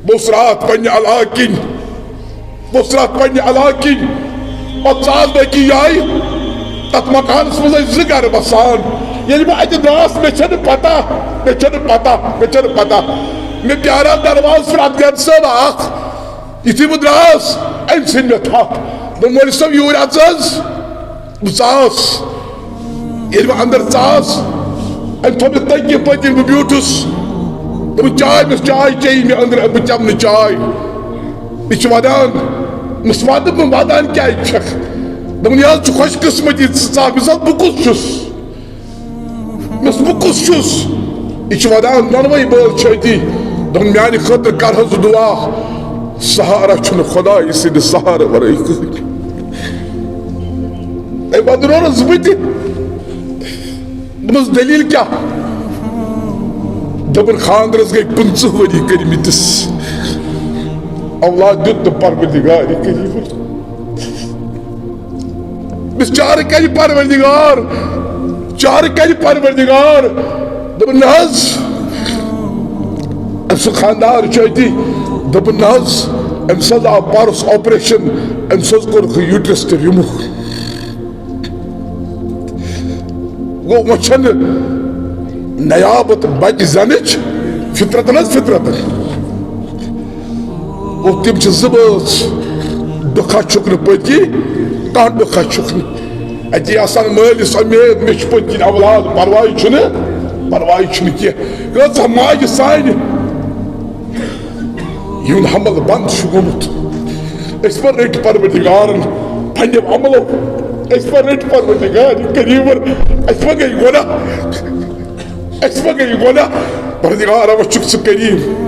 بسرات پنہ علاقہ بسرات پنہ علاقہ پتہ ساس باقی آئی تت مکانس مز زٕ گھر بسان ییٚلہِ بہٕ اَتہِ درٛاس مےٚ چھَنہٕ پتہ مےٚ پیاران درواز پٮ۪ٹھ افغان صٲب اکھ یُتھُے بہٕ درٛاس أمۍ ژھٕنۍ مےٚ تھپھ دوٚپ مولوی صٲب یوٗرۍ اژ حظ بہٕ ژاس ییٚلہِ بہٕ اندر ژاس أمۍ تھوٚو مےٚ تٔکیہِ پٔتۍ ییٚلہِ بہٕ بیوٗٹھُس دوٚپُن چاے مےٚ چاے چیٚیہِ مےٚ أنٛدرٕ بہٕ چٮ۪مہٕ نہٕ چاے یہِ چھِ ودان مےٚ دوٚپ بہٕ ودان کیٛازِ چھَکھ دوٚپُن یہِ حظ چھُ خۄش قٕسمتی ژٕ ژاکھ مےٚ دوٚپُس بہٕ کُس چھُس بہٕ کُس چھُس یہِ چھِ ودان دۄنوَے بٲژ چھِ أتی دوٚپُن میانہِ خٲطرٕ کر حظ دُعا سہارا چھُنہٕ خۄداے سٕنٛدِ سہارٕ ورٲے کٕہٕنۍ اے ودروٚنُس بہٕ تہِ دوٚپمَس دٔلیٖل کیٛاہ دوٚپُن خانٛدرس گٔے 15 ؤری کٔرمٕتِس اولاد دیُت نہٕ پروردگارِ کٔریٖمَن مےٚ چارٕ کرِ پروردگار چارٕ کرِ پروردگار دوٚپُن نہ حظ أمۍ سُنٛد خانٛدار چھُ أتی دوٚپُن نہ حظ أمِس حظ آو پرُس آپریشن أمِس حظ کوٚرُکھ یوٗٹرس تہِ رِموٗ گوٚو وۄنۍ چھَنہٕ نیابت بچہِ زنٕچ فطرتن حظ فطرتن گوٚو تِم چھِ زٕ بٲژ ڈُکھا چھُکھ نہٕ پٔتۍ کِنۍ کانٛہہ ڈُکھا چھُکھ نہٕ اتی آسان مٲلِس اُمید مےٚ چھُ پٔتۍ کِنۍ اولاد پرواے چھُنہٕ کینٛہہ کۭژاہ ماجہِ سانہِ یِہُنٛد حمل بنٛد چھُ گوٚمُت أسۍ ما رٔٹۍ پروردگارن پنٛنیو عملو أسۍ ما رٔٹۍ پروردگارِ کریٖمن اَسہِ ما گٔے گۄناہ پروردگارا وۄنۍ چھُکھ ژٕ کریٖم